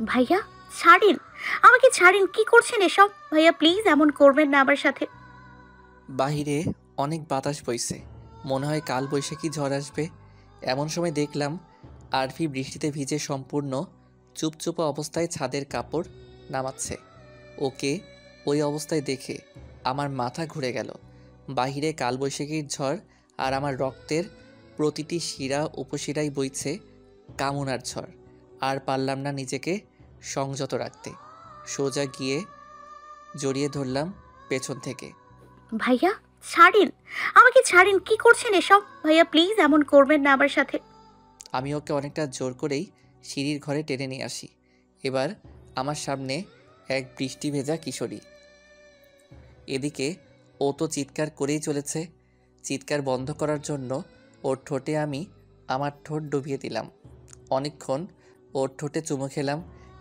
ভাইয়া ছাড়েন, আমাকে ছাড়েন, কি করছেন এসব? ভাইয়া প্লিজ এমন করবেন না আমার সাথে। বাহিরে অনেক বাতাস বইছে, মনে হয় কাল বৈশাখী ঝড় আসবে। এমন সময় দেখলাম আরফি বৃষ্টিতে ভিজে সম্পূর্ণ চুপচুপা অবস্থায় ছাদের কাপড় নামাচ্ছে। ওকে ওই অবস্থায় দেখে আমার মাথা ঘুরে গেল। বাহিরে কালবৈশাখীর ঝড় আর আমার রক্তের প্রতিটি শিরা উপশিরায় বইছে কামনার ঝড়। আর পারলাম না নিজেকে সংযত রাখতে, সোজা গিয়ে জড়িয়ে ধরলাম পেছন থেকে। ভাইয়া ছাড়েন, আমাকে ছাড়েন, কি করছেন এসব? ভাইয়া প্লিজ এমন করবেন না আমার সাথে। আমি ওকে অনেকটা জোর করেই সিঁড়ির ঘরে টেনে নিয়ে আসি। এবার আমার সামনে এক বৃষ্টি ভেজা কিশোরী। এদিকে ও তো চিৎকার করেই চলেছে। চিৎকার বন্ধ করার জন্য ওর ঠোঁটে আমি আমার ঠোঁট ডুবিয়ে দিলাম। অনেকক্ষণ ওর ঠোঁটে চুমু খেলাম।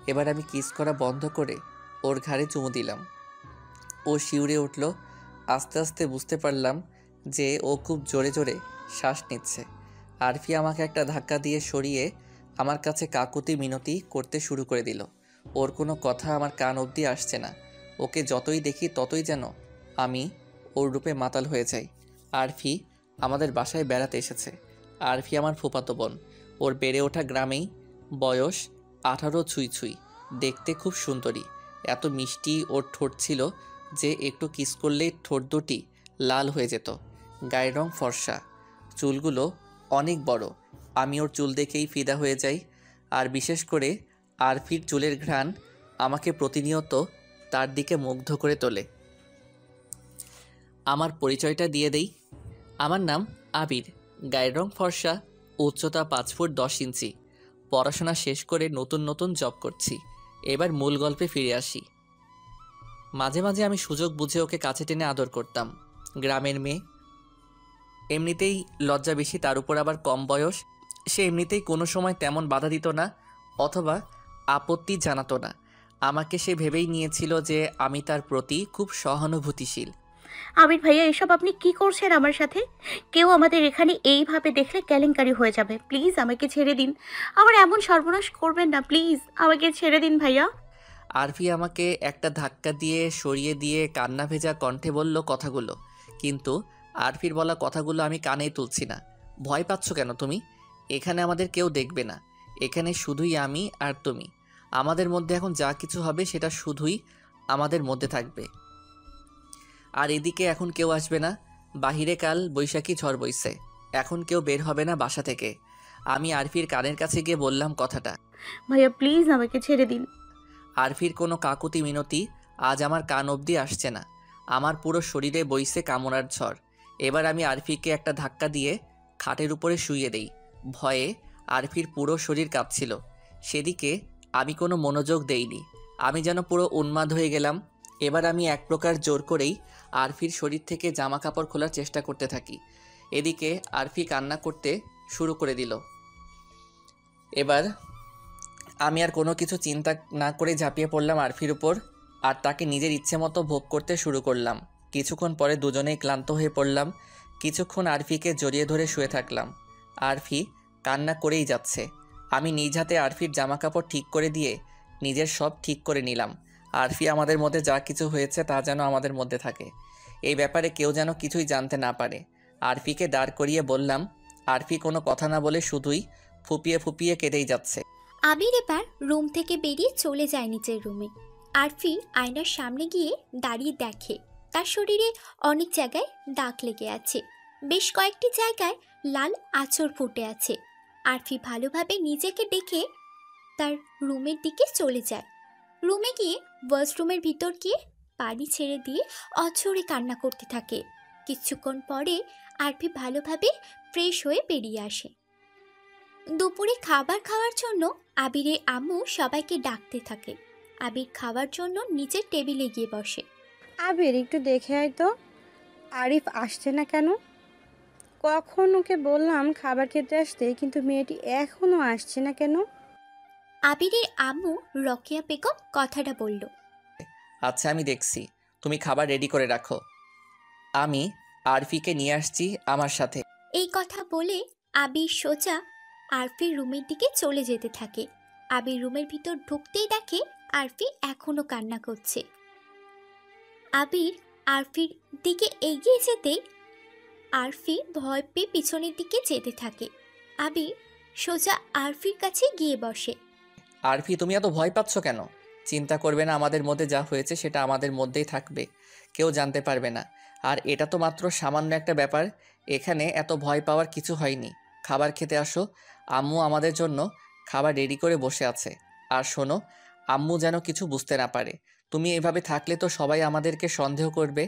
এবার আমি কিস করা বন্ধ করে ওর ঘাড়ে চুমু দিলাম। ও শিউরে উঠল। আস্তে আস্তে বুঝতে পারলাম যে ও খুব জোরে জোরে শ্বাস নিচ্ছে। আরফি আমাকে একটা ধাক্কা দিয়ে সরিয়ে আমার কাছে কাকুতি মিনতি করতে শুরু করে দিল। ওর কোনো কথা আমার কান অবধি আসছে না। ওকে যতই দেখি ততই যেন আমি ওর রূপে মাতাল হয়ে যাই। আরফি আমাদের বাসায় বেড়াতে এসেছে। আরফি আমার ফুফাতো বোন। ওর বেড়ে ওঠা গ্রামেই, বয়স 18 ছুঁই ছুঁই, দেখতে খুব সুন্দরী। এত মিষ্টি ওর ঠোঁট ছিল যে একটু কিস করলেই ঠোঁট দুটি লাল হয়ে যেত। গায়ের রং ফর্সা, চুলগুলো অনেক বড়। আমি ওর চুল দেখেই ফিদা হয়ে যাই। আর বিশেষ করে আরফির চুলের ঘ্রাণ আমাকে প্রতিনিয়ত তার দিকে মুগ্ধ করে তোলে। আমার পরিচয়টা দিয়ে দেই। আমার নাম আবির, গায়ের রং ফর্সা, উচ্চতা 5 ফুট 10 ইঞ্চি। পড়াশোনা শেষ করে নতুন নতুন জব করছি। এবার মূল গল্পে ফিরে আসি। মাঝে মাঝে আমি সুযোগ বুঝে ওকে কাছে টেনে আদর করতাম। গ্রামের মেয়ে, এমনিতেই লজ্জা বেশি, তার উপর আবার কম বয়স। সে এমনিতেই কোনো সময় তেমন বাধা দিত না অথবা আপত্তি জানাতো না। আমাকে সে ভেবেই নিয়েছিল যে আমি তার প্রতি খুব সহানুভূতিশীল। আবির ভাইয়া এসব আপনি কি করছেন আমার সাথে? কেউ আমাদের এখানে এইভাবে দেখলে কেলেঙ্কারি হয়ে যাবে। প্লিজ আমাকে ছেড়ে দিন, আমার এমন সর্বনাশ করবেন না, প্লিজ আমাকে ছেড়ে দিন ভাইয়া। আরফি আমাকে একটা ধাক্কা দিয়ে সরিয়ে দিয়ে কান্না ভেজা কণ্ঠে বলল কথাগুলো। কিন্তু আরফির বলা কথাগুলো আমি কানেই তুলছি না। ভয় পাচ্ছ কেন তুমি? এখানে আমাদের কেউ দেখবে না। এখানে শুধুই আমি আর তুমি। আমাদের মধ্যে এখন যা কিছু হবে সেটা শুধুই আমাদের মধ্যে থাকবে। আর এদিকে এখন কেউ আসবে না। বাহিরে কাল বৈশাখী ঝড় বইছে। এখন কেউ বের হবে না বাসা থেকে। আমি আরফির কানের কাছে গিয়ে বললাম কথাটা। ভাইয়া প্লিজ আমাকে ছেড়ে দিন। আরফির কোনো কাকুতি মিনতি আজ আমার কান অবধি আসছে না। আমার পুরো শরীরে বইছে কামনার ঝড়। এবার আমি আরফিকে একটা ধাক্কা দিয়ে খাটের উপরে শুইয়ে দেই। ভয়ে আরফির পুরো শরীর কাঁপছিল। সেদিকে আমি কোনো মনোযোগ দেইনি। আমি যেন পুরো উন্মাদ হয়ে গেলাম। এবার আমি এক প্রকার জোর করেই আরফির শরীর থেকে জামা কাপড় খোলার চেষ্টা করতে থাকি। এদিকে আরফি কান্না করতে শুরু করে দিল। এবার আমি আর কোনো কিছু চিন্তা না করে ঝাঁপিয়ে পড়লাম আরফির উপর আর তাকে নিজের ইচ্ছে মতো ভোগ করতে শুরু করলাম। কিছুক্ষণ পরে দুজনেই ক্লান্ত হয়ে পড়লাম। কিছুক্ষণ আরফিকে জড়িয়ে ধরে শুয়ে থাকলাম। আরফি কান্না করেই যাচ্ছে। আমি নিজ হাতে আরফির জামা কাপড় ঠিক করে দিয়ে নিজের সব ঠিক করে নিলাম। আরফি আমাদের মধ্যে যা কিছু হয়েছে তা যেন আমাদের মধ্যে থাকে। এই ব্যাপারে কেউ যেন কিছুই জানতে না পারে। আরফিকে দাঁড় করিয়ে বললাম। আরফি কোনো কথা না বলে শুধুই ফুপিয়ে ফুপিয়ে কেঁদেই যাচ্ছে। আবির এবার রুম থেকে বেরিয়ে চলে যায় নিচের রুমে। আরফি আয়নার সামনে গিয়ে দাঁড়িয়ে দেখে তার শরীরে অনেক জায়গায় দাগ লেগে আছে, বেশ কয়েকটি জায়গায় লাল আঁচড় ফুটে আছে। আরফি ভালোভাবে নিজেকে দেখে তার রুমের দিকে চলে যায়। রুমে গিয়ে ওয়াশরুমের ভিতর গিয়ে পানি ছেড়ে দিয়ে অঝরে কান্না করতে থাকে। কিছুক্ষণ পরে আরফি ভালোভাবে ফ্রেশ হয়ে বেরিয়ে আসে। দুপুরে খাবার খাওয়ার জন্য আবিরের আম্মু সবাইকে ডাকতে থাকে। আবির খাওয়ার জন্য নিচের টেবিলে গিয়ে বসে। আবির একটু দেখে আয় তো, আরিফ আসছে না কেন? কখন ওকে বললাম খাবার খেতে আসতে, কিন্তু মেয়েটি এখনো আসছে না কেন? আবিরের আম্মু রকিয়া বেগম কথাটা বলল। আচ্ছা আমি দেখছি, তুমি খাবার রেডি করে রাখো। আমি আরফিকে নিয়ে আসছি আমার সাথে। এই কথা বলে আবির সোজা আরফির রুমের দিকে চলে যেতে থাকে। আবির রুমের ভিতর ঢুকতেই দেখে আরফি এখনো কান্না করছে। আবির আরফির দিকে এগিয়ে যেতেই আরফি ভয় পেয়ে পিছনের দিকে যেতে থাকে। আবির সোজা আরফির কাছে গিয়ে বসে। আরফি, তুমি এত ভয় পাচ্ছ কেন? চিন্তা করবে না, আমাদের মধ্যে যা হয়েছে সেটা আমাদের মধ্যেই থাকবে, কেউ জানতে পারবে না। আর এটা তো মাত্র সামান্য একটা ব্যাপার, এখানে এত ভয় পাওয়ার কিছু হয়নি। খাবার খেতে আসো, আম্মু আমাদের জন্য খাবার রেডি করে বসে আছে। আর শোনো, আম্মু যেন কিছু বুঝতে না পারে। তুমি এভাবে থাকলে তো সবাই আমাদেরকে সন্দেহ করবে,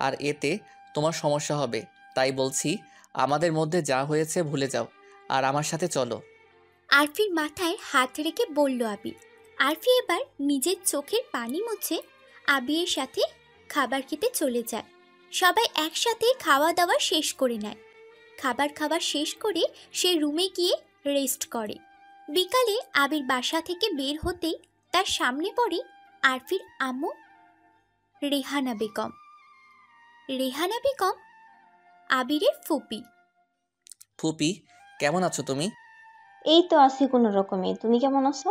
আর এতে তোমার সমস্যা হবে। তাই বলছি, আমাদের মধ্যে যা হয়েছে ভুলে যাও, আর আমার সাথে চলো। আরফির মাথায় হাত রেখে বলল আবির। আরফি এবার নিজের চোখের পানি মুছে আবিরের সাথে খাবার খেতে চলে যায়। সবাই একসাথে খাওয়া দাওয়া শেষ করে নেয়। খাবার শেষ করে সে রুমে গিয়ে রেস্ট করে। বিকালে আবির বাসা থেকে বের হতেই তার সামনে পড়ে আরফির আম্মু রেহানা বেগম। রেহানা বেগম আবিরের ফুপি। ফুপি, কেমন আছো তুমি? এই তো আছি কোনো রকমে। তুমি কেমন আছো?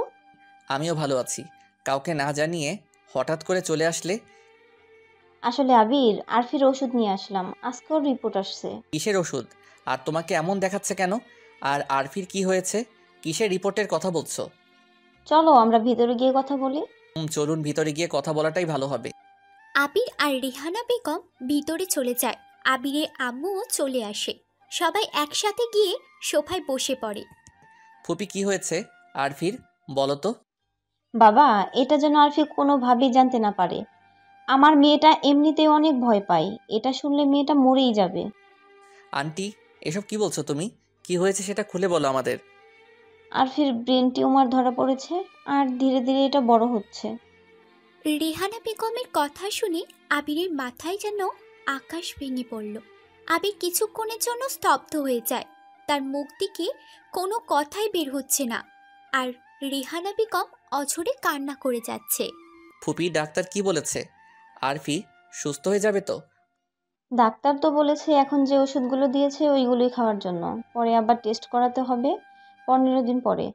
আমিও ভালো আছি। কাউকে না জানিয়ে হঠাৎ করে চলে আসলে? আসলে আবির, আরফির ওষুধ নিয়ে আসলাম, আজকেও রিপোর্ট আসছে। কিসের ওষুধ? আর তোমাকে এমন দেখাচ্ছে কেন? আর আরফির কি হয়েছে? কিসের রিপোর্টের কথা বলছো? চলো আমরা ভিতরে গিয়ে কথা বলি। চলুন, ভিতরে গিয়ে কথা বলাটাই ভালো হবে। আবির আর রেহানা বেগম ভিতরে চলে যায়। আবিরের আম্মুও চলে আসে। সবাই একসাথে গিয়ে সোফায় বসে পড়ে। ফুপি, কি হয়েছে আরফির, বলো তো? বাবা, এটা যেন আরফি কোনোভাবেই জানতে না পারে। আমার মেয়েটা এমনিতেই অনেক ভয় পায়, এটা শুনলে মেয়েটা মরেই যাবে। আন্টি, এসব কি বলছো তুমি? কি হয়েছে সেটা খুলে বলো আমাদের। আরফির ব্রেন টিউমার ধরা পড়েছে, আর ধীরে ধীরে এটা বড় হচ্ছে। রেহানা বেগমের কথা শুনে আবিরের মাথায় যেন আকাশ ভেঙে পড়ল। আবির কিছুক্ষণের জন্য স্তব্ধ হয়ে যায়। তার মুখ থেকে কোনো কথাই বের হচ্ছে না। আর রেহানা বেগম অঝরে কান্না করে যাচ্ছে। ফুপি, ডাক্তার কি বলেছে? আরফি সুস্থ হয়ে যাবে তো? ডাক্তার তো বলেছে এখন যে ওষুধগুলো দিয়েছে ওইগুলোই খাওয়ার জন্য, পরে আবার টেস্ট করাতে হবে 15 দিন পরে।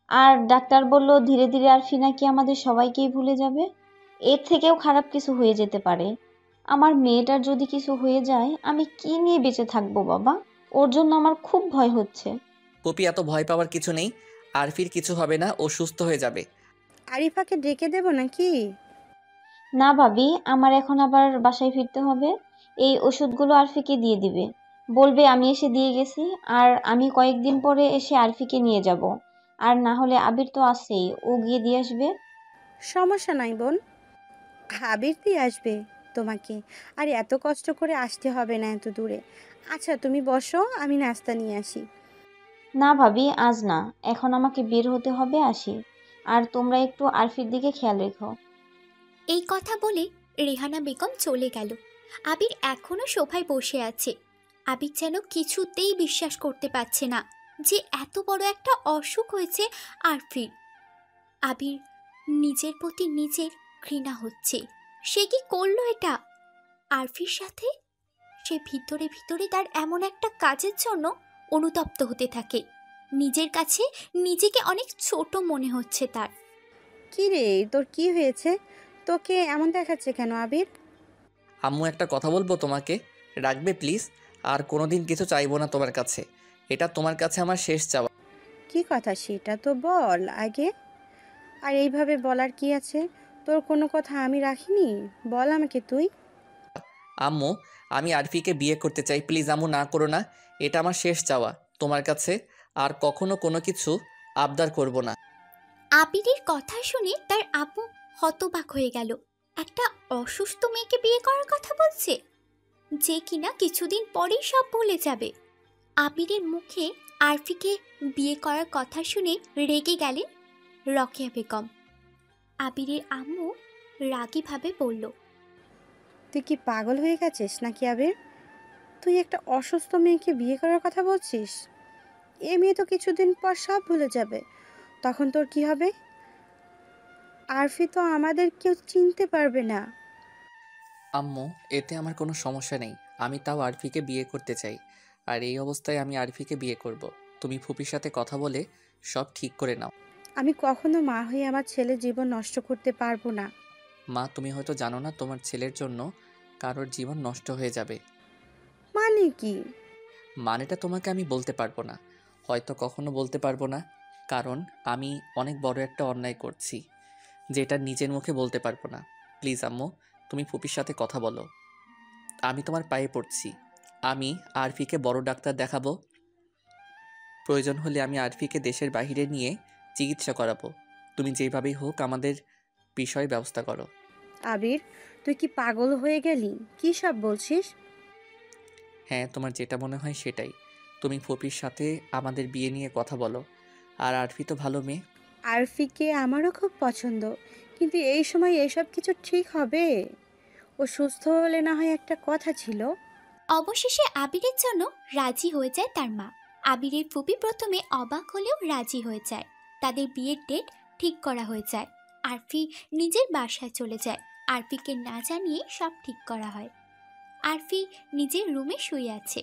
আর ডাক্তার বলল ধীরে ধীরে আরফি নাকি আমাদের সবাইকেই ভুলে যাবে। এর থেকেও খারাপ কিছু হয়ে যেতে পারে। আমার মেয়েটার যদি কিছু হয়ে যায় আমি কি নিয়ে বেঁচে থাকবো বাবা? ওর জন্য আমার খুব ভয় হচ্ছে। ফুপি, এত ভয় পাওয়ার কিছু নেই। আরফির কিছু হবে না, ও সুস্থ হয়ে যাবে। আরিফাকে ডেকে দেবো নাকি? না ভাবি, আমার এখন আবার বাসায় ফিরতে হবে। এই ওষুধগুলো আরফিকে দিয়ে দিবে, বলবে আমি এসে দিয়ে গেছি। আর আমি কয়েকদিন পরে এসে আরফিকে নিয়ে যাব। আর না হলে আবির তো আছেই, ও গিয়ে দিয়ে আসবে। সমস্যা নাই বোন, আবির দিয়ে আসবে তোমাকে। আর এত কষ্ট করে আসতে হবে না এত দূরে। আচ্ছা তুমি বসো, আমি নাস্তা নিয়ে আসি। না ভাবি, আজ না, এখন আমাকে বের হতে হবে, আসি। আর তোমরা একটু আরফির দিকে খেয়াল রেখো। এই কথা বলে রেহানা বেগম চলে গেল। আবির এখনো সোফায় বসে আছে। আবির যেন কিছুতেই বিশ্বাস করতে পারছে না যে এত বড় একটা অসুখ হয়েছে আরফির। আবির নিজের প্রতি নিজের ঘৃণা হচ্ছে। সে কি করলো এটা আরফির সাথে? সে ভিতরে ভিতরে তার এমন একটা কাজের জন্য অনুতপ্ত হতে থাকে। নিজের কাছে নিজেকে অনেক ছোট মনে হচ্ছে তার। কি রে, তোর কি হয়েছে? তোকে এমন দেখাচ্ছে কেন আবির? আম্মু, একটা কথা বলবো তোমাকে, রাখবে প্লিজ? আর কোনোদিন কিছু চাইবো না তোমার কাছে, এটা তোমার কাছে আমার শেষ চাওয়া। কি কথা সেটা তো বল আগে। আর এইভাবে বলার কি আছে? তোর কোনো কথা আমি রাখিনি, বল আমাকে তুই। আম্মু, আমি আরফিকে বিয়ে করতে চাই, প্লিজ আম্মু, না করো না। এটা আমার শেষ চাওয়া তোমার কাছে, আর কখনো কোনো কিছু আবদার করব না। আবিরের কথা শুনে তার আব্বু হতবাক হয়ে গেল। একটা অসুস্থ মেয়েকে বিয়ে করার কথা বলছে, যে কিনা কিছুদিন পরেই সব ভুলে যাবে। আবিরের মুখে আরফিকে বিয়ে করার কথা শুনে রেগে গেলেন রকিয়া বেগম। আবিরের আম্মু রাগীভাবে বলল, তুই কি পাগল হয়ে গেছিস নাকি আবির? তুই একটা অসুস্থ মেয়েকে বিয়ে করার কথা বলছিস? এ মেয়ে তো কিছুদিন পর সব ভুলে যাবে, তখন তোর কি হবে? আরফি তো আমাদের কেউ চিনতে পারবে না। আম্মু, এতে আমার কোনো সমস্যা নেই, আমি তাও আরফিকে বিয়ে করতে চাই। আর এই অবস্থায় আমি আরফিকে বিয়ে করব। তুমি ফুপির সাথে কথা বলে সব ঠিক করে নাও। আমি কখনো মা হয়ে আমার ছেলের জীবন নষ্ট করতে পারবো না। মা, তুমি হয়তো জানো না তোমার ছেলের জন্য কারোর জীবন নষ্ট হয়ে যাবে। মানে কি? মানেটা তোমাকে আমি বলতে পারবো না, হয়তো কখনো বলতে পারবো না, কারণ আমি অনেক বড় একটা অন্যায় করছি যেটা নিজের মুখে বলতে পারবো না। প্লিজ আম্মু, তুমি ফুপির সাথে কথা বলো। আমি তোমার পায়ে পড়ছি। আমি আরফিকে বড় ডাক্তার দেখাবো। প্রয়োজন হলে আমি আরফিকে দেশের বাইরে নিয়ে চিকিৎসা করাবো। তুমি যেভাবেই হোক আমাদের বিষয়ে ব্যবস্থা করো। আবির, তুই কি পাগল হয়ে গেলি? কি সব বলছিস? হ্যাঁ, তোমার যেটা মনে হয় সেটাই। তুমি ফুপির সাথে আমাদের বিয়ে নিয়ে কথা বলো। আর আরফি তো ভালো মেয়ে। আরফিকে আমারও খুব পছন্দ, কিন্তু এই সময় এসব কিছু ঠিক হবে? ও সুস্থ হলে না হয় একটা কথা ছিল। অবশেষে আবিরের জন্য রাজি হয়ে যায় তার মা। আবিরের ফুপি প্রথমে অবাক হলেও রাজি হয়ে যায়। তাদের বিয়ের ডেট ঠিক করা হয়ে যায়। আরফি নিজের বাসায় চলে যায়। আরফিকে না জানিয়ে সব ঠিক করা হয়। আরফি নিজের রুমে শুয়ে আছে।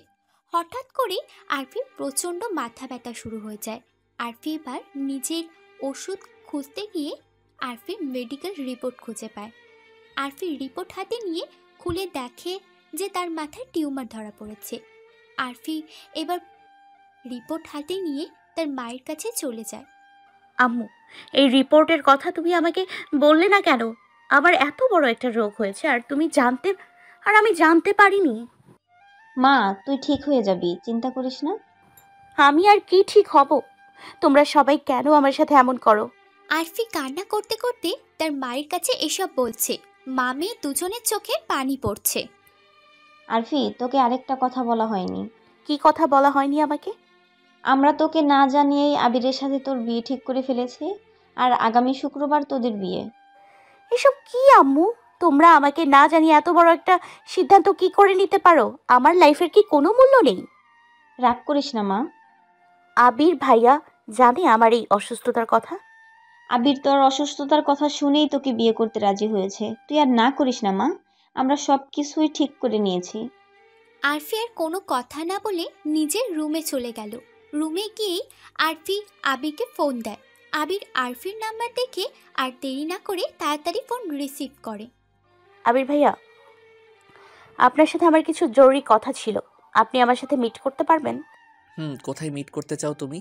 হঠাৎ করে আরফির প্রচণ্ড মাথা ব্যথা শুরু হয়ে যায়। আরফি এবার নিজের ওষুধ খুঁজতে গিয়ে আরফির মেডিকেল রিপোর্ট খুঁজে পায়। আরফির রিপোর্ট হাতে নিয়ে খুলে দেখে যে তার মাথায় টিউমার ধরা পড়েছে। আরফি এবার রিপোর্ট হাতে নিয়ে তার মায়ের কাছে চলে যায়। আম্মু, এই রিপোর্টের কথা তুমি আমাকে বললে না কেন? আমার এত বড় একটা রোগ হয়েছে আর আমি জানতে পারিনি। মা, তুই ঠিক হয়ে যাবি, চিন্তা করিস না। আমি আর কি ঠিক হব? তোমরা সবাই কেন আমার সাথে এমন করো? আরফি কান্না করতে করতে তার মায়ের কাছে এসব বলছে। মা মেয়ে দুজনের চোখে পানি পড়ছে। আরফি, তোকে আরেকটা কথা বলা হয়নি। কি কথা বলা হয়নি আমাকে? আমরা তোকে না জানিয়েই আবিরের সাথে তোর বিয়ে ঠিক করে ফেলেছি। আর আগামী শুক্রবার তোদের বিয়ে। এসব কি আম্মু? তোমরা আমাকে না জানিয়ে এত বড় একটা সিদ্ধান্ত কি করে নিতে পারো? আমার লাইফের কি কোনো মূল্য নেই? রাগ করিস না মা। আবির ভাইয়া জানে আমার এই অসুস্থতার কথা? আবির তোর অসুস্থতার কথা শুনেই তোকে বিয়ে করতে রাজি হয়েছে। তুই আর না করিস না মা, আমরা সব কিছুই ঠিক করে নিয়েছি। আরফি আর কোনো কথা না বলে নিজের রুমে চলে গেল। রুমে গিয়ে আরফি আবিরকে ফোন দেয়। আবির আরফির নাম্বার দেখে আর দেরি না করে তাড়াতাড়ি ফোন রিসিভ করে। আবির ভাইয়া, আপনার সাথে আমার কিছু জরুরি কথা ছিল। আপনি আমার সাথে মিট করতে পারবেন? কোথায় মিট করতে চাও তুমি?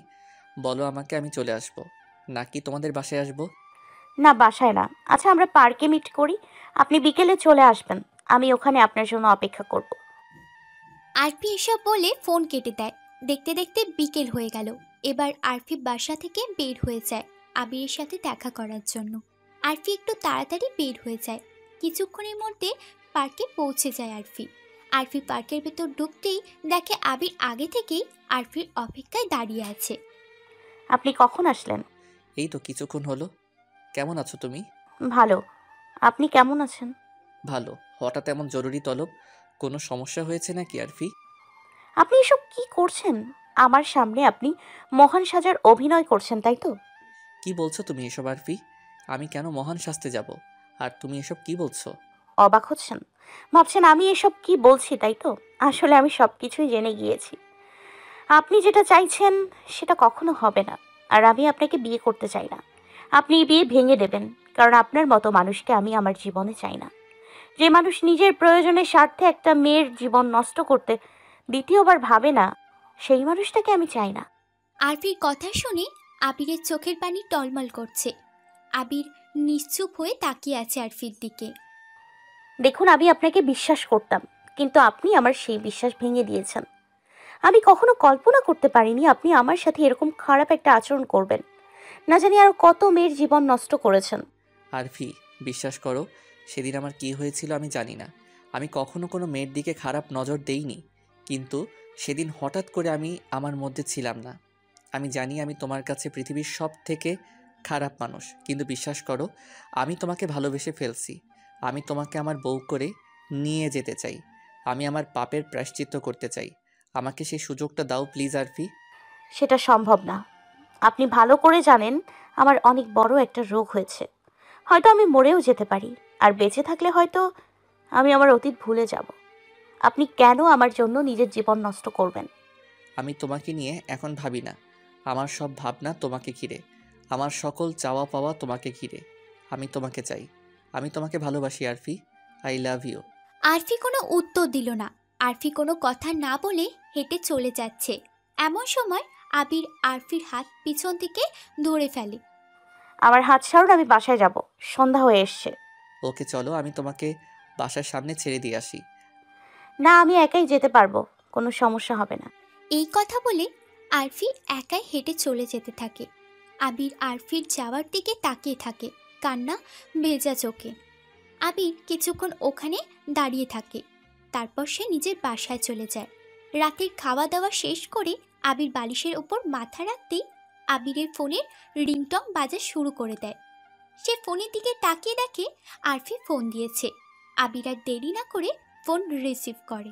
বলো আমাকে, আমি চলে আসবো। নাকি তোমাদের বাসায় আসবো? না, বাসায় না। আচ্ছা, আমরা পার্কে মিট করি। আপনি বিকেলে চলে আসবেন। আমি ওখানে আপনার জন্য অপেক্ষা করব। আরফি এসব বলে ফোন কেটে দেয়। দেখতে দেখতে বিকেল হয়ে গেল। এবার আরফি বাসা থেকে বের হয়ে যায় আবিরের সাথে দেখা করার জন্য। আরফি একটু তাড়াতাড়ি বের হয়ে যায়। কিছুক্ষণের মধ্যে পার্কে পৌঁছে যায় আরফি। আরফি পার্কের ভেতর ঢুকতেই দেখে আবির আগে থেকেই আরফির অপেক্ষায় দাঁড়িয়ে আছে। আপনি কখন আসলেন? এই তো কিছুক্ষণ হলো। কেমন আছো তুমি? ভালো। আপনি কেমন আছেন? ভালো। হঠাৎ এমন জরুরি তলব? কোনো সমস্যা হয়েছে নাকি আরফি? আপনি এসব কি করছেন? আমার সামনে আপনি মহান সাজার অভিনয় করছেন, তাই তো? কি বলছো তুমি এসব আরফি? আমি কেন মহান সাজতে যাব? আর তুমি এসব কি বলছো? অবাক হচ্ছেন? ভাবছেন আমি এসব কি বলছি, তাই তো? আসলে আমি সব কিছুই জেনে গিয়েছি। আপনি যেটা চাইছেন সেটা কখনো হবে না। আর আমি আপনাকে বিয়ে করতে চাই না। আপনি এই বিয়ে ভেঙে দেবেন, কারণ আপনার মতো মানুষকে আমি আমার জীবনে চাই না। যে মানুষ নিজের প্রয়োজনের স্বার্থে একটা মেয়ের জীবন নষ্ট করতে দ্বিতীয়বার ভাবে না, সেই মানুষটাকে আমি চাই না। আরফির কথা শুনে আবিরের চোখের পানি টলমল করছে। আবির নিশ্চুপ হয়ে তাকিয়ে আছে আরফির দিকে। দেখুন, আমি আপনাকে বিশ্বাস করতাম, কিন্তু আপনি আমার সেই বিশ্বাস ভেঙে দিয়েছেন। আমি কখনো কল্পনা করতে পারিনি আপনি আমার সাথে এরকম খারাপ একটা আচরণ করবেন। না জানি আরো কত মেয়ের জীবন নষ্ট করেছেন। আরফি, বিশ্বাস করো, সেদিন আমার কি হয়েছিল আমি জানি না। আমি কখনো কোনো মেয়ের দিকে খারাপ নজর দেইনি, কিন্তু সেদিন হঠাৎ করে আমি আমার মধ্যে ছিলাম না। আমি জানি আমি তোমার কাছে পৃথিবীর সব থেকে খারাপ মানুষ, কিন্তু বিশ্বাস করো, আমি তোমাকে ভালোবেসে ফেলছি। আমি তোমাকে আমার বউ করে নিয়ে যেতে চাই। আমি আমার পাপের প্রায়শ্চিত্ত করতে চাই। আমাকে সেই সুযোগটা দাও প্লিজ আরফি। সেটা সম্ভব না। আপনি ভালো করে জানেন আমার অনেক বড় একটা রোগ হয়েছে। হয়তো আমি মরেও যেতে পারি, আর বেঁচে থাকলে হয়তো আমি আমার অতীত ভুলে যাব। আপনি কেন আমার জন্য নিজের জীবন নষ্ট করবেন? আমি তোমাকে নিয়ে এখন ভাবি না। আমার সব ভাবনা তোমাকে ঘিরে। আমার সকল চাওয়া পাওয়া তোমাকে ঘিরে। আমি তোমাকে চাই, আমি তোমাকে ভালোবাসি Arfi. I love you. Arfi কোনো উত্তর দিল না। আরফি কোনো কথা না বলে হেঁটে চলে যাচ্ছে। এমন সময় আবির আরফির হাত পিছন থেকে ধরে ফেলে। আমার হাত ছাড়ুন, আমি বাসায় যাব, সন্ধ্যা হয়ে এসছে। ওকে চলো, আমি তোমাকে বাসার সামনে ছেড়ে দিয়ে আসি। না, আমি একাই যেতে পারবো, কোনো সমস্যা হবে না। এই কথা বলে আরফি একাই হেঁটে চলে যেতে থাকে। আবির আরফির যাওয়ার দিকে তাকিয়ে থাকে, কান্না ভেজা চোখে। আবির কিছুক্ষণ ওখানে দাঁড়িয়ে থাকে, তারপর সে নিজের বাসায় চলে যায়। রাতের খাওয়া দাওয়া শেষ করে আবির বালিশের ওপর মাথা রাখতেই আবিরের ফোনের রিংটং বাজা শুরু করে দেয়। সে ফোনের দিকে তাকিয়ে দেখে আরফি ফোন দিয়েছে। আবির আর দেরি না করে ফোন রিসিভ করে।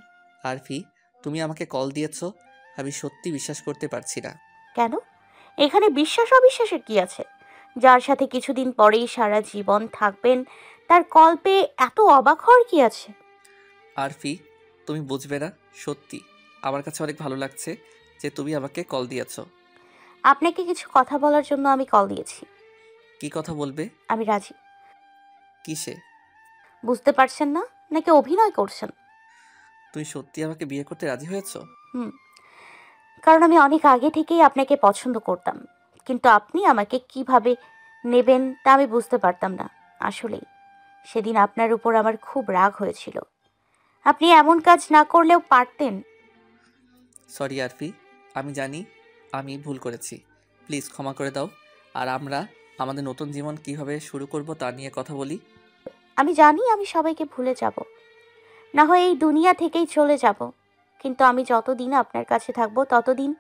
আরফি, তুমি আমাকে কল দিয়েছো? আমি সত্যি বিশ্বাস করতে পারছি না। কেন? এখানে বিশ্বাস অবিশ্বাসের কি আছে? যার সাথে কিছুদিন পরেই সারা জীবন থাকবেন, তার কল পেয়ে এত অবাক হওয়ার কি আছে? আরফি, তুমি বুঝবে না, সত্যি আমার কাছে অনেক ভালো লাগছে যে তুমি আমাকে কল দিয়েছো। আপনাকে কিছু কথা বলার জন্য আমি কল দিয়েছি। কি কথা বলবে? আমি রাজি। কিসে? বুঝতে পারছেন না, নাকি অভিনয় করছেন? তুমি সত্যি আমাকে বিয়ে করতে রাজি হয়েছো? হুম, কারণ আমি অনেক আগে থেকেই আপনাকে পছন্দ করতাম, কিন্তু আপনি আমাকে কিভাবে নেবেন তা আমি বুঝতে পারতাম না। আসলেই সেদিন আপনার উপর আমার খুব রাগ হয়েছিল। আপনি এমন কাজ না করলেও পারতেন। সরি আরফি, আমি জানি আমি ভুল করেছি। প্লিজ ক্ষমা করে দাও। আর আমরা আমাদের নতুন জীবন কিভাবে শুরু করব তা নিয়ে কথা বলি। আমি জানি আমি সবাইকে ভুলে যাব, না হয় এই দুনিয়া থেকেই চলে যাব, কিন্তু আমি যতদিন আপনার কাছে থাকবো ততদিন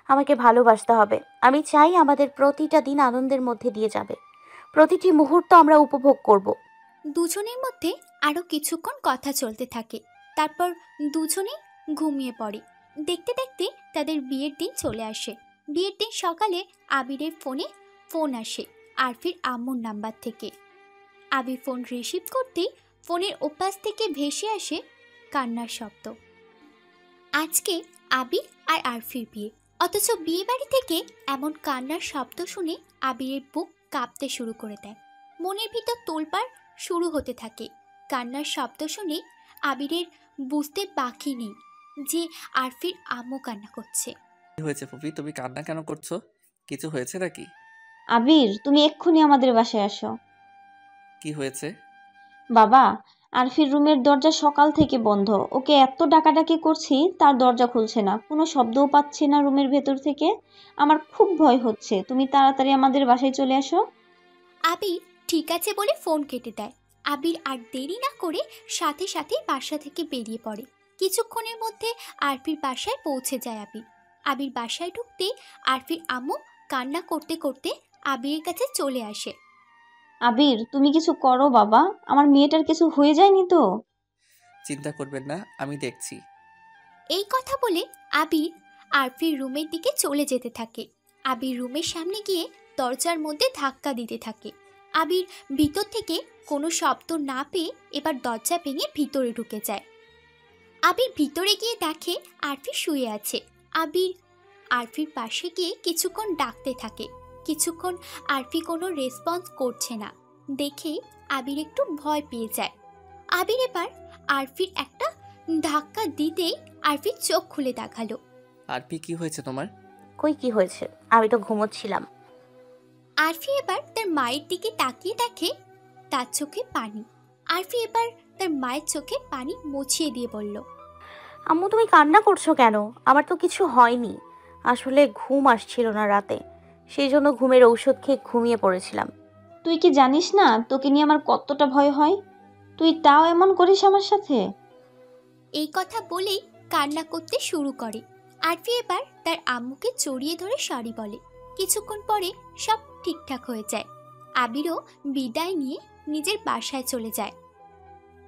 আমাকে ভালোবাসতে হবে। আমি চাই আমাদের প্রতিটা দিন আনন্দের মধ্যে দিয়ে যাবে, প্রতিটি মুহূর্ত আমরা উপভোগ করব। দুজনের মধ্যে আরও কিছুক্ষণ কথা চলতে থাকে, তারপর দুজনেই ঘুমিয়ে পড়ে। দেখতে দেখতে তাদের বিয়ের দিন চলে আসে। বিয়ের দিন সকালে আবিরের ফোনে ফোন আসে আরফির আম্মুর নাম্বার থেকে। আবির ফোন রিসিভ করতেই ফোনের ওপাশ থেকে ভেসে আসে কান্নার শব্দ। আজকে আবির আর আরফির বিয়ে, অথচ বিয়ে বাড়ি থেকে এমন কান্নার শব্দ শুনে আবিরের বুক কাঁপতে শুরু করে দেয়। মনের ভিতর তোলপাড় শুরু হতে থাকে। কান্নার শব্দ শুনে আবিরের বুঝতে বাকি নেই যে আরফির আম্মু কান্না করছে। কি হয়েছে ফুফি, তুমি কান্না কেন করছো? কিছু হয়েছে নাকি? আবির, তুমি এক্ষুনি আমাদের বাসায় আসো। কি হয়েছে? বাবা, আরফির রুমের দরজা সকাল থেকে বন্ধ। ওকে এত ডাকাডাকি করছি, তার দরজা খুলছে না, কোনো শব্দও পাচ্ছি না রুমের ভেতর থেকে। আমার খুব ভয় হচ্ছে, তুমি তাড়াতাড়ি আমাদের বাসায় চলে আসো। আবির ঠিক আছে বলে ফোন কেটে দেয়। আবির আর দেরি না করে সাথে সাথে বাসা থেকে বেরিয়ে পড়ে। কিছুক্ষণের মধ্যে আরফির বাসায় পৌঁছে যায় আবির। আবির বাসায় ঢুকতে আরফির আম্মু কান্না করতে করতে আবিরের কাছে চলে আসে। আবির, তুমি কিছু করো বাবা, আমার মেয়েটার কিছু হয়ে যায়নি তো? চিন্তা করবেন না, আমি দেখছি। এই কথা বলে আবির আরফির রুমের দিকে চলে যেতে থাকে। আবির রুমের সামনে গিয়ে দরজার মধ্যে ধাক্কা দিতে থাকে। আবির ভিতর থেকে কোনো শব্দ না পেয়ে এবার দরজা ভেঙে ভিতরে ঢুকে যায়। আবির ভিতরে গিয়ে দেখে আরফি শুয়ে আছে। আবির আরফির পাশে গিয়ে কিছুক্ষণ ডাকতে থাকে। কিছুক্ষণ আরফি কোনো রেসপন্স করছে না দেখে আবির একটু ভয় পেয়ে যায়। আবির এবার আরফির একটা ধাক্কা দিতেই আরফির চোখ খুলে দেখালো। আরফি, কি হয়েছে তোমার? কই কি হয়েছে? আমি তো ঘুমোচ্ছিলাম। আরফি এবার তার মায়ের দিকে তাকিয়ে দেখে তার চোখে পানি। আরফি এবার তার মায়ের চোখে পানি মুছিয়ে দিয়ে বলল, আম্মু, তুমি কান্না করছো কেন? আমার তো কিছু হয়নি, আসলে ঘুম আসছিল না রাতে, সেই জন্য ঘুমের ঔষধ খেয়ে ঘুমিয়ে পড়েছিলাম। তুই কি জানিস না তোকে নিয়ে আমার কতটা ভয় হয়? তুই তাও এমন করিস আমার সাথে? এই কথা বলেই কান্না করতে শুরু করে। আরফি এবার তার আম্মুকে জড়িয়ে ধরে সরি বলে। কিছুক্ষণ পরে সব ঠিকঠাক হয়ে যায়। আবিরও বিদায় নিয়ে নিজের বাসায় চলে যায়।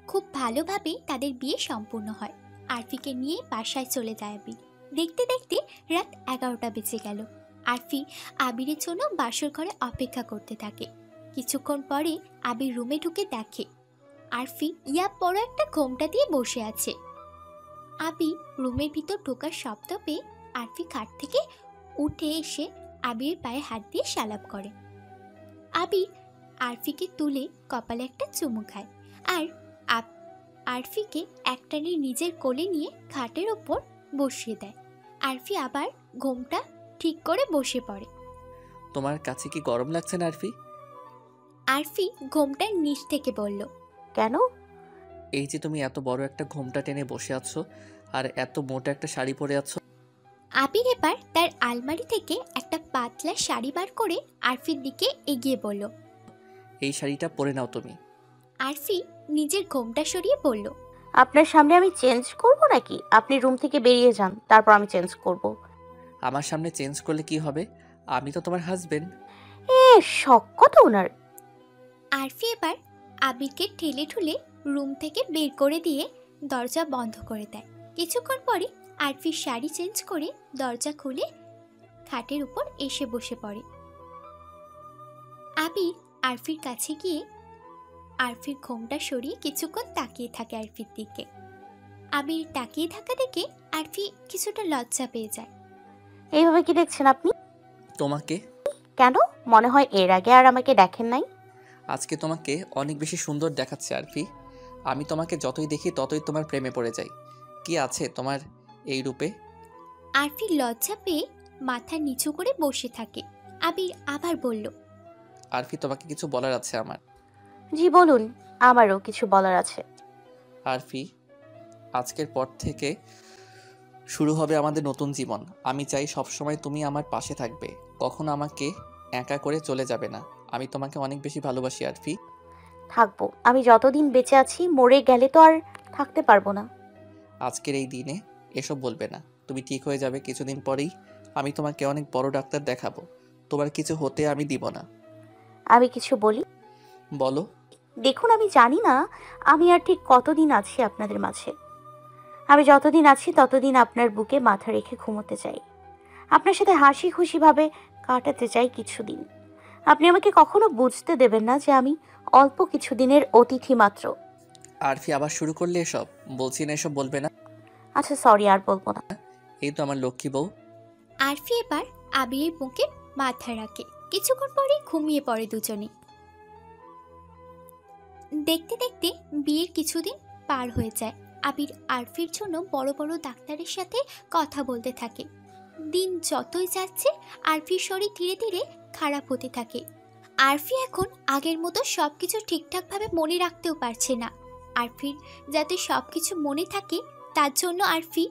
খুব ভালোভাবে তাদের বিয়ে সম্পূর্ণ হয়। আরফিকে নিয়ে বাসায় চলে যায় আবির। দেখতে দেখতে রাত 11টা বেজে গেল। আরফি আবিরের জন্য বাসর ঘরে অপেক্ষা করতে থাকে। কিছুক্ষণ পরে আবির রুমে ঢুকে দেখে আরফি বড় একটা ঘোমটা দিয়ে বসে আছে। আবির রুমের ভিতর ঢোকার শব্দ পেয়ে আরফি খাট থেকে উঠে এসে আবিরের পায়ে হাত দিয়ে সালাপ করে। আবির আরফিকে তুলে কপালে একটা চুমু খায় আর আরফিকে একটানে নিজের কোলে নিয়ে খাটের ওপর বসিয়ে দেয়। আরফি আবার ঘোমটা ঠিক করে বসে পড়ে। তোমার কাছে কি গরম লাগছে না আরফি? আরফি ঘোমটার নিচ থেকে বলল, কেন? এই যে তুমি এত বড় একটা ঘোমটা টেনে বসে আছো আর এত মোটা একটা শাড়ি পরে আছো। আবির এবার তার আলমারি থেকে একটা পাতলা শাড়ি বার করে আরফির দিকে এগিয়ে বলল। এই শাড়িটা পরে নাও তুমি। আরফি নিজের ঘোমটা সরিয়ে বলল, আপনার সামনে আমি চেঞ্জ করব নাকি? আপনি রুম থেকে বেরিয়ে যান, তারপর আমি চেঞ্জ করব। আমার সামনে চেঞ্জ করলে কি হবে? আমি তো তোমার হাজবেন্ড। এ শখ কত ওনার। আরফি এবার আবিরকে ঠেলে ঠুলে রুম থেকে বের করে দিয়ে দরজা বন্ধ করে দেয়। কিছুক্ষণ পরে আরফি শাড়ি চেঞ্জ করে দরজা খুলে খাটের উপর এসে বসে পড়ে। আবির আরফির কাছে গিয়ে আরফির ঘোমটা সরিয়ে কিছুক্ষণ তাকিয়ে থাকে আরফির দিকে। আবির তাকিয়ে থাকা দেখে আরফি কিছুটা লজ্জা পেয়ে যায়। এইভাবে কি দেখছেন আপনি? তোমাকে কেন? মনে হয় এর আগে আর আমাকে দেখেন নাই? আজকে তোমাকে অনেক বেশি সুন্দর দেখাচ্ছে আরফি। আমি তোমাকে যতই দেখি ততই তোমার প্রেমে পড়ে যাই। কি আছে তোমার এই রূপে? আরফি লজ্জা পেয়ে মাথা নিচু করে বসে থাকে। আবির আবার বলল, আরফি তোমাকে কিছু বলার আছে আমার। জি বলুন, আমারও কিছু বলার আছে। আরফি, আজকের পর থেকে শুরু হবে আমাদের নতুন জীবন। আমি চাই সবসময় তুমি আমার পাশে থাকবে, কখনো আমাকে একা করে চলে যাবে না। আমি তোমাকে অনেক বেশি ভালোবাসি আরফি। থাকবো। আমি যতদিন বেঁচে আছি, মরে গেলে তো আর থাকতে পারবো না। আজকের এই দিনে এসব বলবে না। তুমি ঠিক হয়ে যাবে কিছুদিন পরেই। আমি তোমাকে অনেক বড় ডাক্তার দেখাবো। তোমার কিছু হতে আমি দিব না। আমি কিছু বলি? বলো। দেখুন, আমি জানি না আমি আর ঠিক কতদিন আছি আপনাদের মাঝে। আমি যতদিন আছি ততদিন আপনার বুকে মাথা রেখে ঘুমোতে চাই, আপনার সাথে হাসি খুশিভাবে কাটাতে চাই কিছুদিন। আপনি আমাকে কখনো বুঝতে দেবেন না যে আমি অল্প কিছুদিনের অতিথি মাত্র। আরফি, আবার শুরু করলে এসব? বলছি না এসব বলবে না। আচ্ছা সরি, আর বলবো না। এই তো আমার লক্ষ্মী বউ। আরফি এবার আবিরের বুকে মাথা রাখে। কিছুক্ষণ পরে ঘুমিয়ে পড়ে দুজনে। দেখতে দেখতে বিয়ের কিছুদিন পার হয়ে যায়। আবির আরফির জন্য বড় বড় ডাক্তারের সাথে কথা বলতে থাকে। দিন যতই যাচ্ছে আরফির শরীর ধীরে ধীরে খারাপ হতে থাকে। আরফি এখন আগের মতো সবকিছু ঠিকঠাকভাবে মনে রাখতেও পারছে না। আরফির যাতে সবকিছু মনে থাকে তার জন্য আরফি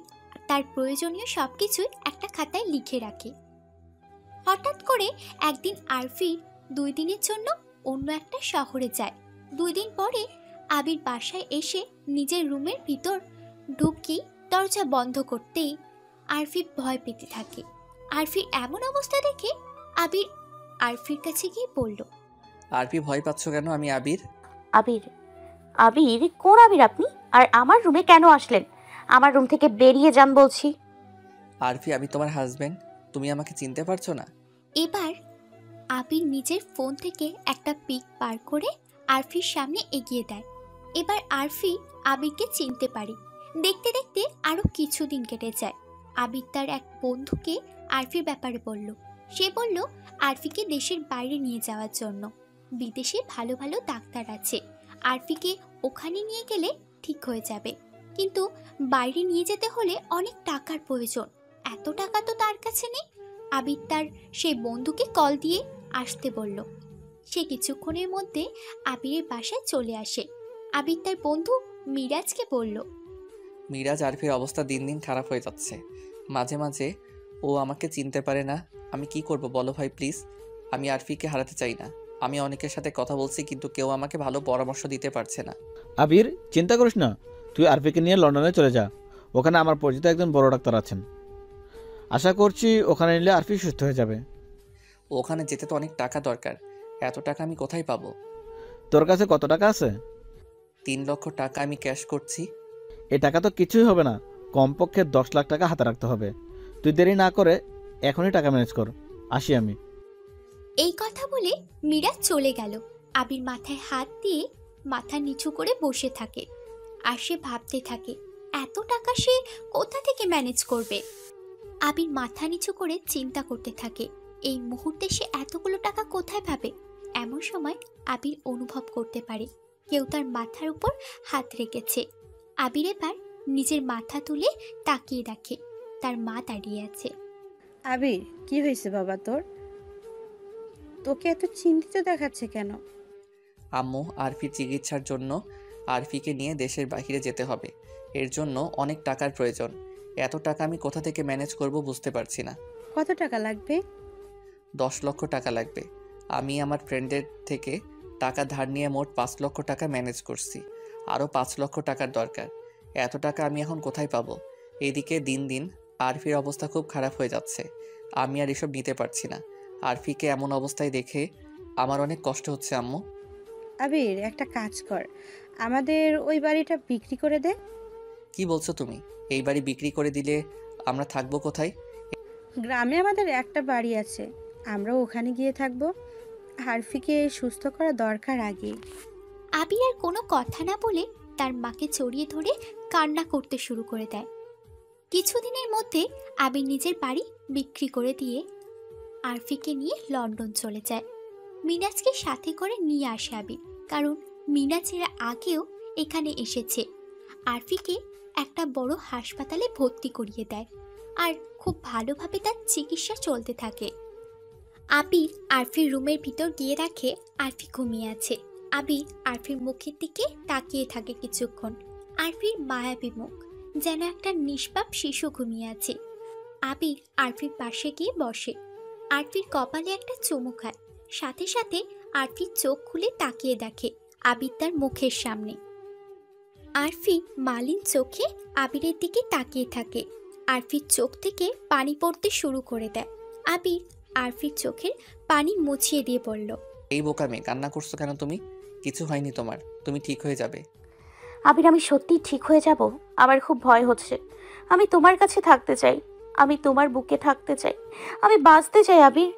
তার প্রয়োজনীয় সবকিছুই একটা খাতায় লিখে রাখে। হঠাৎ করে একদিন আরফি 2 দিনের জন্য অন্য একটা শহরে যায়। 2 দিন পরে আবির বাসায় এসে নিজের রুমের ভিতর ঢুকি দরজা বন্ধ করতেই আরফি ভয় পেতে থাকে। আরফির এমন অবস্থা দেখে আবির আরফির কাছে গিয়ে বলল, আরফি, ভয় পাচ্ছ কেন? আমি আবির। আবির? আবির? কোন আবির আপনি? আর আমার রুমে কেন আসলেন? আমার রুম থেকে বেরিয়ে যান বলছি। আরফি, আমি তোমার হাজবেন্ড। তুমি আমাকে চিনতে পারছো না? এবার আবির নিজের ফোন থেকে একটা পিক বার করে আরফির সামনে এগিয়ে দেয়। এবার আরফি আবিরকে চিনতে পারে। দেখতে দেখতে আরো কিছুদিন কেটে যায়। আবির তার এক বন্ধুকে আরফির ব্যাপারে বলল। সে বলল আরফিকে দেশের বাইরে নিয়ে যাওয়ার জন্য। বিদেশে ভালো ভালো ডাক্তার আছে, আরফিকে ওখানে নিয়ে গেলে ঠিক হয়ে যাবে। কিন্তু বাইরে নিয়ে যেতে হলে অনেক টাকার প্রয়োজন। এত টাকা তো তার কাছে নেই। আবির তার সেই বন্ধুকে কল দিয়ে আসতে বলল। সে কিছুক্ষণের মধ্যে আবিরের বাসায় চলে আসে। আবির তার বন্ধু মিরাজকে বলল, মিরাজ, আরফির অবস্থা দিন দিন খারাপ হয়ে যাচ্ছে। মাঝে মাঝে ও আমাকে চিনতে পারে না। আমি কি করব বলো ভাই প্লিজ। আমি আরফিকে হারাতে চাই না। আমি অনেকের সাথে কথা বলছি কিন্তু কেউ আমাকে ভালো পরামর্শ দিতে পারছে না। আবির, চিন্তা করিস না। তুই আরফিকে নিয়ে লন্ডনে চলে যা। ওখানে আমার পরিচিত একজন বড় ডাক্তার আছেন। আশা করছি ওখানে নিলে আরফি সুস্থ হয়ে যাবে। ওখানে যেতে তো অনেক টাকা দরকার। এত টাকা আমি কোথায় পাবো? তোর কাছে কত টাকা আছে? 3 লক্ষ টাকা আমি ক্যাশ করছি। এই টাকা তো কিছুই হবে না। কমপক্ষে 10 লাখ টাকা হাতে রাখতে হবে। তুই দেরি না করে এখনই টাকা ম্যানেজ কর। আসি আমি। এই কথা বলে মিরাজ চলে গেল। আবির মাথায় হাত দিয়ে মাথা নিচু করে বসে থাকে। আর সে ভাবতে থাকে এত টাকা সে কোথা থেকে ম্যানেজ করবে। আবির মাথা নিচু করে চিন্তা করতে থাকে এই মুহূর্তে সে এতগুলো টাকা কোথায় পাবে। এমন সময় আবির অনুভব করতে পারে কেউ তার মাথার উপর হাত রেখেছে। আবির এবার নিজের মাথা তুলে তাকিয়ে দেখে তার মা দাঁড়িয়ে আছে। আবির, কি হয়েছে বাবা তোর? তোকে এত চিন্তিত দেখাচ্ছে কেন? আম্মু, আরফির চিকিৎসার জন্য আরফিকে নিয়ে দেশের বাইরে যেতে হবে। এর জন্য অনেক টাকার প্রয়োজন। এত টাকা আমি কোথা থেকে ম্যানেজ করব বুঝতে পারছি না। কত টাকা লাগবে? 10 লক্ষ টাকা লাগবে। আমি আমার ফ্রেন্ডের থেকে টাকা ধার নিয়ে মোট 5 লক্ষ টাকা ম্যানেজ করছি। আরও 5 লক্ষ টাকার দরকার। এত টাকা আমি এখন কোথায় পাবো? এদিকে দিন দিন আরফির অবস্থা খুব খারাপ হয়ে যাচ্ছে। আমি আর এসব নিতে পারছি না। আরফিকে এমন অবস্থায় দেখে আমার অনেক কষ্ট হচ্ছে আম্মু। আবির, একটা কাজ কর, আমাদের ওই বাড়িটা বিক্রি করে দে। কি বলছো তুমি? এই বাড়ি বিক্রি করে দিলে আমরা থাকবো কোথায়? গ্রামে আমাদের একটা বাড়ি আছে, আমরা ওখানে গিয়ে থাকবো। আরফিকে সুস্থ করা দরকার আগে। আবির আর কোনো কথা না বলে তার মাকে জড়িয়ে ধরে কান্না করতে শুরু করে দেয়। কিছুদিনের মধ্যে আবির নিজের বাড়ি বিক্রি করে দিয়ে আরফিকে নিয়ে লন্ডন চলে যায়। মিনাজকে সাথে করে নিয়ে আসে আবির, কারণ মিনাজের আগেও এখানে এসেছে। আরফিকে একটা বড় হাসপাতালে ভর্তি করিয়ে দেয় আর খুব ভালোভাবে তার চিকিৎসা চলতে থাকে। আবির আরফির রুমের ভিতর গিয়ে দেখে আরফি ঘুমিয়ে আছে। আবির আরফির মুখের দিকে তাকিয়ে থাকে কিছুক্ষণ। আরফির মায়াবী মুখ, যেন একটা নিষ্পাপ শিশু ঘুমিয়ে আছে। আবির আরফির পাশে গিয়ে বসে। আরফির কপালে একটা চুমু খায়। সাথে সাথে আরফির চোখ খুলে তাকিয়ে দেখে আবির তার মুখের সামনে। আরফি মালিন চোখে আবিরের দিকে তাকিয়ে থাকে। আরফির চোখ থেকে পানি পড়তে শুরু করে দেয়। আবির আরফির চোখের পানি মুছিয়ে দিয়ে বলল, এই বোকা মেয়ে, কান্না করছো কেন তুমি? কিছু হয়নি তোমার, তুমি ঠিক হয়ে যাবে। আবির, আমি সত্যিই ঠিক হয়ে যাব? আমার খুব ভয় হচ্ছে। আমি তোমার কাছে থাকতে চাই, আমি তোমার বুকে থাকতে চাই, আমি বাঁচতে চাই আবির।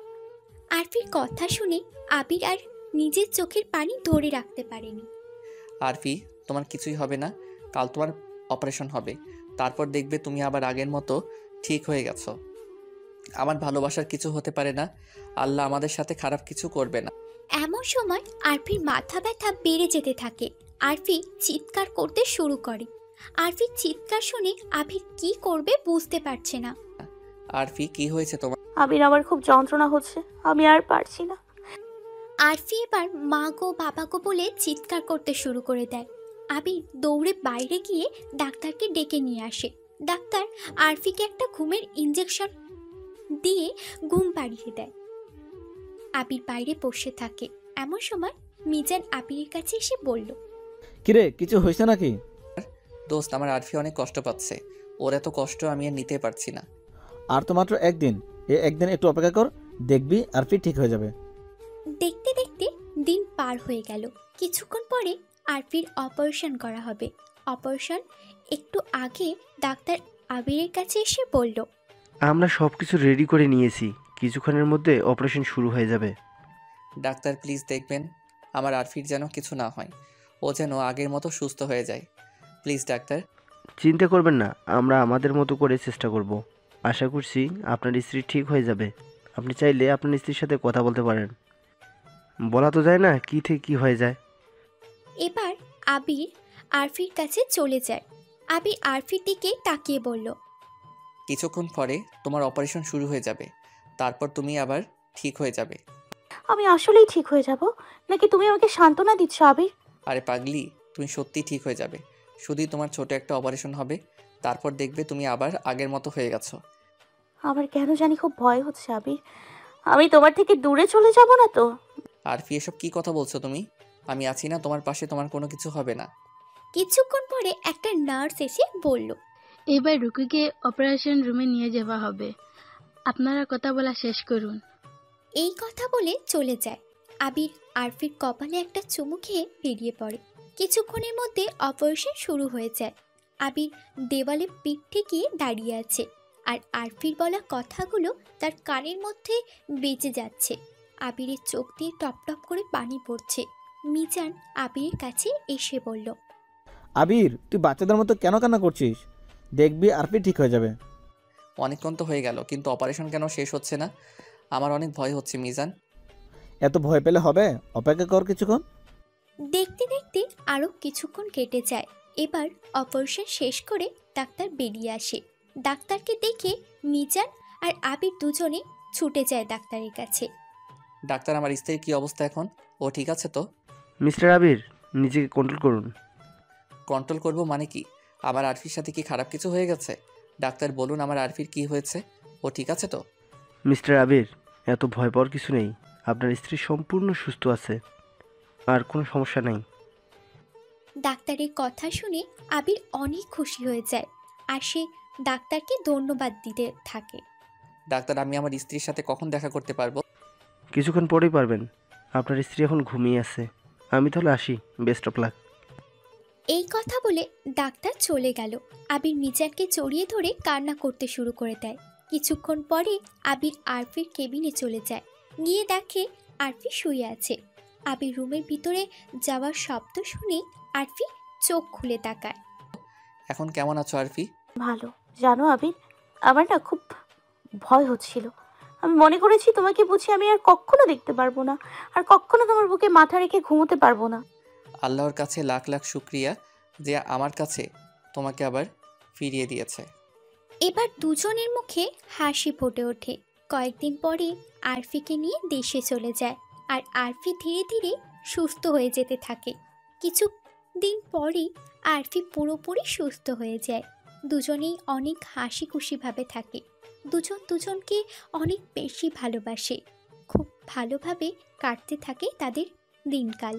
আরফির কথা শুনে আবির আর নিজের চোখের পানি ধরে রাখতে পারেনি। আরফি, তোমার কিছুই হবে না। কাল তোমার অপারেশন হবে। তারপর দেখবে তুমি আবার আগের মতো ঠিক হয়ে গেছো। আমার ভালোবাসার কিছু হতে পারে না। আল্লাহ আমাদের সাথে খারাপ কিছু করবে না। এমন সময় আরফির মাথা ব্যথা বেড়ে যেতে থাকে। আরফি চিৎকার করতে শুরু করে। আরফির চিৎকার শুনে আবির কি করবে বুঝতে পারছে না। আরফি, কি হয়েছে তোমার? আবির, আমার খুব যন্ত্রণা হচ্ছে, আমি আর পারছি না। আরফি এবার মা গো বাবা গো বলে চিৎকার করতে শুরু করে দেয়। আবির দৌড়ে বাইরে গিয়ে ডাক্তারকে ডেকে নিয়ে আসে। ডাক্তার আরফিকে একটা ঘুমের ইঞ্জেকশন দিয়ে ঘুম পাড়িয়ে দেয়। আবির বাইরে বসে থাকে। এমন সময় মিজান আবিরের কাছে এসে বলল, কিরে, কিছু হয়েছে নাকি? দোস্ত, আমার আরফি অনেক কষ্ট পাচ্ছে। ওর এত কষ্ট আমি আর নিতে পারছি না। আর তো মাত্র একদিন, একদিন একটু অপেক্ষা কর, দেখবি আরফি ঠিক হয়ে যাবে। দেখতে দেখতে দিন পার হয়ে গেল। কিছুক্ষণ পরে আরফির অপারেশন করা হবে। অপারেশন একটু আগে ডাক্তার আবিরের কাছে এসে বলল, আমরা সব কিছু রেডি করে নিয়েছি, কিছুক্ষণের মধ্যে অপারেশন শুরু হয়ে যাবে। ডাক্তার, প্লিজ দেখবেন আমার আরফির যেন কিছু না হয়। ও যেন আগের মতো সুস্থ হয়ে যায়। Please doctor. চিন্তা করবেন না, আমরা আমাদের মতো করে চেষ্টা করব। আশা করছি আপনার স্ত্রী ঠিক হয়ে যাবে। আপনি চাইলে আপনার স্ত্রীর সাথে কথা বলতে পারেন। বলা তো যায় না কি থেকে কি হয়ে যায়। এবার আবির আরফির কাছে চলে যায়। আবির আরফির দিকে তাকিয়ে বলল, কিছুক্ষণ পরে তোমার অপারেশন শুরু হয়ে যাবে। তারপর তুমি আবার ঠিক হয়ে যাবে। আমি আসলেই ঠিক হয়ে যাব নাকি তুমি আমাকে সান্ত্বনা দিচ্ছ আবির? আরে পাগলি, তুমি সত্যিই ঠিক হয়ে যাবে। শুধুই তোমার ছোট একটা অপারেশন হবে। তারপর দেখবে তুমি আবার আগের মতো হয়ে গেছো। আমার কেন জানি খুব ভয় হচ্ছে আবির। আমি তোমার থেকে দূরে চলে যাব না তো? আরফি, এসব কি কথা বলছো তুমি? আমি আছি না তোমার পাশে, তোমার কোনো কিছু হবে না। কিছুক্ষণ পরে একটা নার্স এসে বলল, এবার রুকুকে অপারেশন রুমে নিয়ে যাওয়া হবে। আপনারা কথা বলা শেষ করুন। এই কথা বলে চলে যায়। আবির আরফির কপালে একটা চুমু খেয়ে বেরিয়ে পড়ে। কিছুক্ষণের মধ্যে অপারেশন শুরু হয়ে যায়। আবির দেওয়ালে পিঠ ঠেকিয়ে দাঁড়িয়ে আছে আর আরফির বলা কথাগুলো তার কানের মধ্যে বেজে যাচ্ছে। আবিরের চোখ দিয়ে টপ টপ করে পানি পড়ছে। মিজান আবিরের কাছে এসে বলল, আবির, তুই বাচ্চাদের মতো কেন কান্না করছিস? দেখবি আরফি ঠিক হয়ে যাবে। অনেকক্ষণ তো হয়ে গেল, কিন্তু অপারেশন কেন শেষ হচ্ছে না? আমার অনেক ভয় হচ্ছে মিজান। এত ভয় পেলে হবে? অপেক্ষা কর কিছুক্ষণ। দেখতে দেখতে আরও কিছুক্ষণ কেটে যায়। এবার অপারেশন শেষ করে ডাক্তার বেরিয়ে আসে। ডাক্তারকে দেখে মিজান আর আবির দুজনে ছুটে যায় ডাক্তারের কাছে। ডাক্তার, আমার স্ত্রীর কি অবস্থা এখন? ও ঠিক আছে তো? মিস্টার আবির, নিজেকে কন্ট্রোল করুন। কন্ট্রোল করব মানে কি? আমার আরফির সাথে কি খারাপ কিছু হয়ে গেছে? ডাক্তার বলুন, আমার আরফির কি হয়েছে? ও ঠিক আছে তো? মিস্টার আবির, এত ভয় পাওয়ার কিছু নেই। আপনার স্ত্রী সম্পূর্ণ সুস্থ আছে, আর কোনো সমস্যা নেই। ডাক্তারের কথা শুনে আবির অনেক খুশি হয়ে যায় আর সে ডাক্তারকে ধন্যবাদ দিতে থাকে। ডাক্তার, আমি আমার স্ত্রীর সাথে কখন দেখা করতে পারবো? কিছুক্ষণ পরেই পারবেন। আপনার স্ত্রী এখন ঘুমিয়ে আছে। আমি তাহলে আসি। Best of luck. এই কথা বলে ডাক্তার চলে গেল। আবির মিজানকে জড়িয়ে ধরে কান্না করতে শুরু করে দেয়। কিছুক্ষণ পরে আবির আরফির কেবিনে চলে যায়। গিয়ে দেখে আরফি শুয়ে আছে। আবির রুমের ভিতরে যাওয়ার শব্দ শুনে আরফি চোখ খুলে তাকায়। এখন কেমন আছো আরফি? ভালো। জানো আবির, আমার না খুব ভয় হচ্ছিল। আমি মনে করেছি তোমাকে বুঝি আমি আর কখনো দেখতে পারবো না, আর কখনো তোমার বুকে মাথা রেখে ঘুমোতে পারবো না। আল্লাহর কাছে লাখ লাখ শুক্রিয়া যে আমার কাছে তোমাকে আবার ফিরিয়ে দিয়েছে। এবার দুজনের মুখে হাসি ফুটে ওঠে। কয়েকদিন পরে আরফিকে নিয়ে দেশে চলে যায় আর আরফি ধীরে ধীরে সুস্থ হয়ে যেতে থাকে। কিছু দিন পরেই আরফি পুরোপুরি সুস্থ হয়ে যায়। দুজনেই অনেক হাসি খুশিভাবে থাকে। দুজন দুজনকে অনেক বেশি ভালোবাসে। খুব ভালোভাবে কাটতে থাকে তাদের দিনকাল।